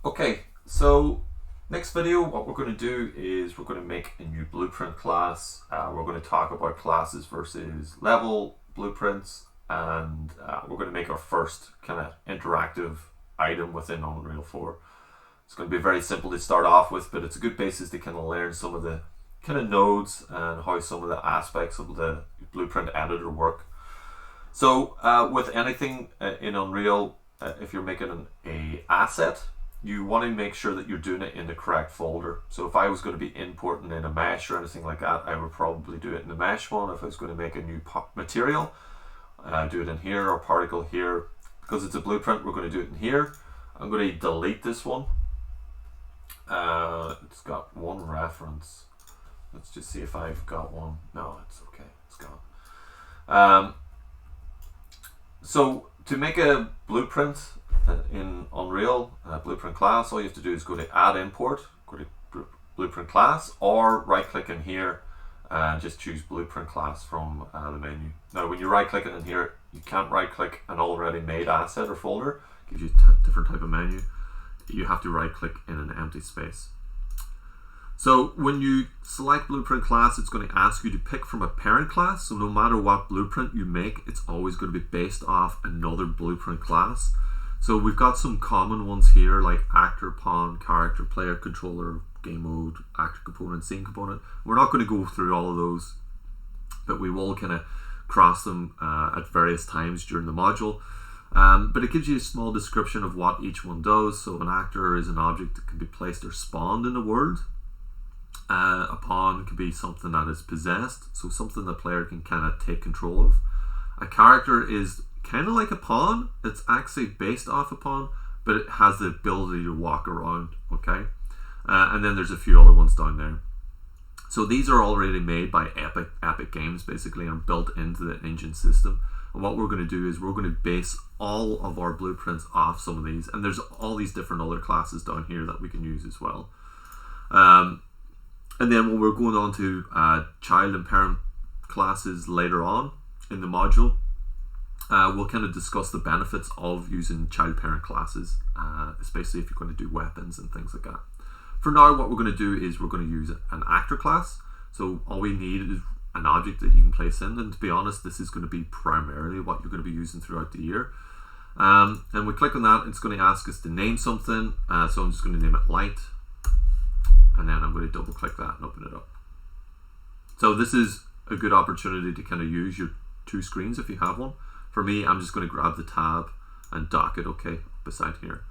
Okay, so next video, what we're going to do is we're going to make a new blueprint class. We're going to talk about classes versus level blueprints, and we're going to make our first kind of interactive item within Unreal 4. It's going to be very simple to start off with, but it's a good basis to kind of learn some of the kind of nodes and how some of the aspects of the blueprint editor work. So with anything in Unreal, if you're making a asset, you want to make sure that you're doing it in the correct folder. So if I was going to be importing in a mesh or anything like that, I would probably do it in the mesh one. If I was going to make a new material, do it in here, or particle here. Because it's a blueprint, we're going to do it in here. I'm going to delete this one. It's got one reference. Let's just see if I've got one. No, it's okay. It's gone. So to make a blueprint in Unreal blueprint class, all you have to do is go to add import, go to blueprint class, or right click in here and just choose blueprint class from the menu. Now when you right click it in here, you can't right click an already made asset or folder. It gives you a different type of menu. You have to right click in an empty space. So when you select blueprint class, it's going to ask you to pick from a parent class. So no matter what blueprint you make, it's always going to be based off another blueprint class. So we've got some common ones here like actor, pawn, character, player, controller, game mode, actor component, scene component. We're not going to go through all of those, but we will kind of cross them at various times during the module. But it gives you a small description of what each one does. So an actor is an object that can be placed or spawned in the world. A pawn could be something that is possessed, so something the player can kind of take control of. A character is kind of like a pawn. It's actually based off a pawn, but it has the ability to walk around. Okay, and then there's a few other ones down there. So these are already made by Epic Games, basically, and built into the engine system. And what we're going to do is we're going to base all of our blueprints off some of these, and there's all these different other classes down here that we can use as well. And then when we're going on to child and parent classes later on in the module, we'll kind of discuss the benefits of using child-parent classes, especially if you're going to do weapons and things like that. For now, what we're going to do is we're going to use an actor class. So all we need is an object that you can place in, and to be honest, this is going to be primarily what you're going to be using throughout the year. And we click on that, it's going to ask us to name something, so I'm just going to name it light. And then I'm going to double click that and open it up. So this is a good opportunity to kind of use your two screens if you have one. For me, I'm just going to grab the tab and dock it, okay, beside here.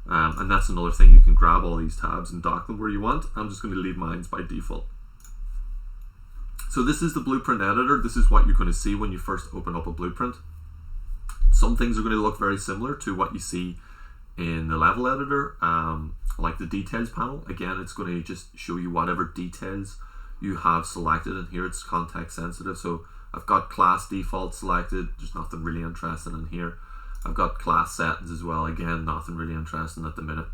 And that's another thing, you can grab all these tabs and dock them where you want. I'm just going to leave mine by default. So this is the blueprint editor. This is what you're going to see when you first open up a blueprint. Some things are going to look very similar to what you see in the level editor, like the details panel. Again, it's going to just show you whatever details you have selected, and here it's context sensitive. So I've got class default selected, there's nothing really interesting in here. I've got class settings as well, again, nothing really interesting at the minute.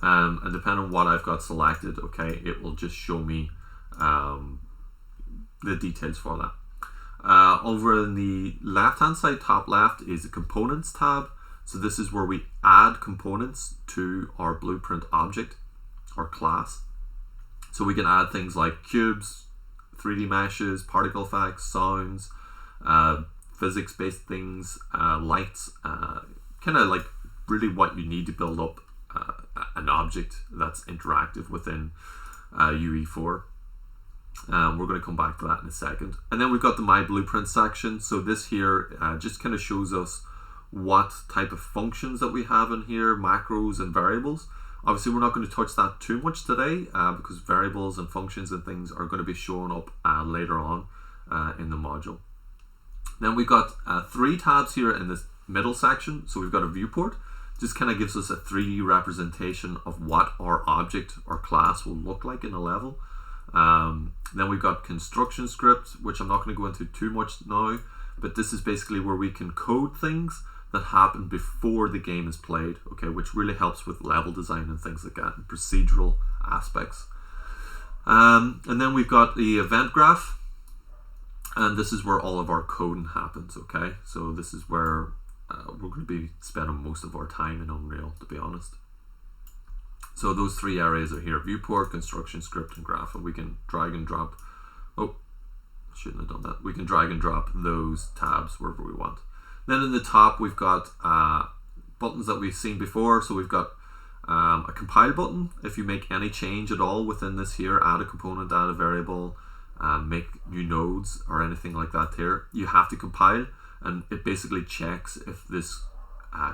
And depending on what I've got selected, okay, it will just show me the details for that. Over in the left hand side, top left, is the components tab. So this is where we add components to our blueprint object or class. So we can add things like cubes, 3D meshes, particle effects, sounds, physics-based things, lights, kind of like really what you need to build up an object that's interactive within UE4. We're going to come back to that in a second. And then we've got the My Blueprint section. So this here just kind of shows us what type of functions that we have in here, macros and variables. Obviously we're not going to touch that too much today because variables and functions and things are going to be showing up later on in the module. Then we've got three tabs here in this middle section. So we've got a viewport, just kind of gives us a 3D representation of what our object or class will look like in a level. Then we've got construction script, which I'm not going to go into too much now, but this is basically where we can code things that happen before the game is played, okay, which really helps with level design and things like that, and procedural aspects. And then we've got the event graph, and this is where all of our coding happens, okay? So this is where we're going to be spending most of our time in Unreal, to be honest. So those three areas are here: viewport, construction script, and graph. And we can drag and drop. Oh, shouldn't have done that. We can drag and drop those tabs wherever we want. Then in the top, we've got buttons that we've seen before. So we've got a compile button. If you make any change at all within this here, add a component, add a variable, make new nodes or anything like that here, you have to compile, and it basically checks if this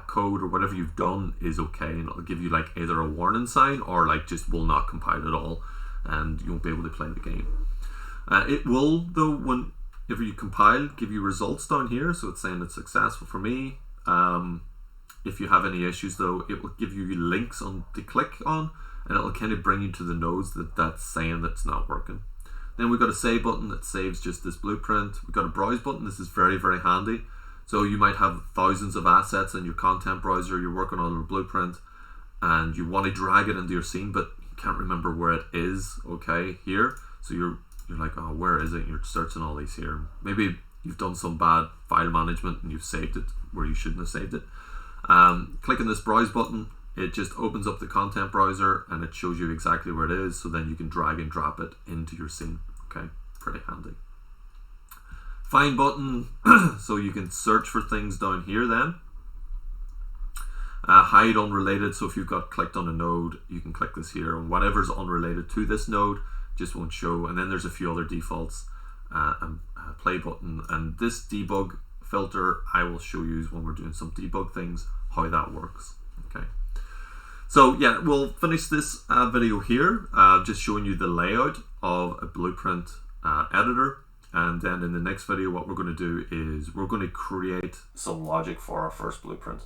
code or whatever you've done is okay, and it'll give you like either a warning sign or like just will not compile at all, and you won't be able to play the game. It will, though, whenever you compile, give you results down here. So it's saying it's successful for me. If you have any issues, though, it will give you links to click on, and it'll kind of bring you to the nodes that's saying that's not working. Then we've got a save button that saves just this blueprint. We've got a browse button. This is very, very handy. So you might have thousands of assets in your content browser, you're working on a blueprint, and you want to drag it into your scene, but you can't remember where it is, okay, here. So you're like, oh, where is it? You're searching all these here. Maybe you've done some bad file management and you've saved it where you shouldn't have saved it. Clicking this browse button, it just opens up the content browser and it shows you exactly where it is, so then you can drag and drop it into your scene. Okay, pretty handy. Find button, so you can search for things down here then. Hide unrelated, so if you've got clicked on a node, you can click this here, and whatever's unrelated to this node just won't show. And then there's a few other defaults, and play button, and this debug filter I will show you when we're doing some debug things how that works. Okay, so yeah, we'll finish this video here, just showing you the layout of a blueprint editor. And then in the next video, what we're going to do is we're going to create some logic for our first blueprint.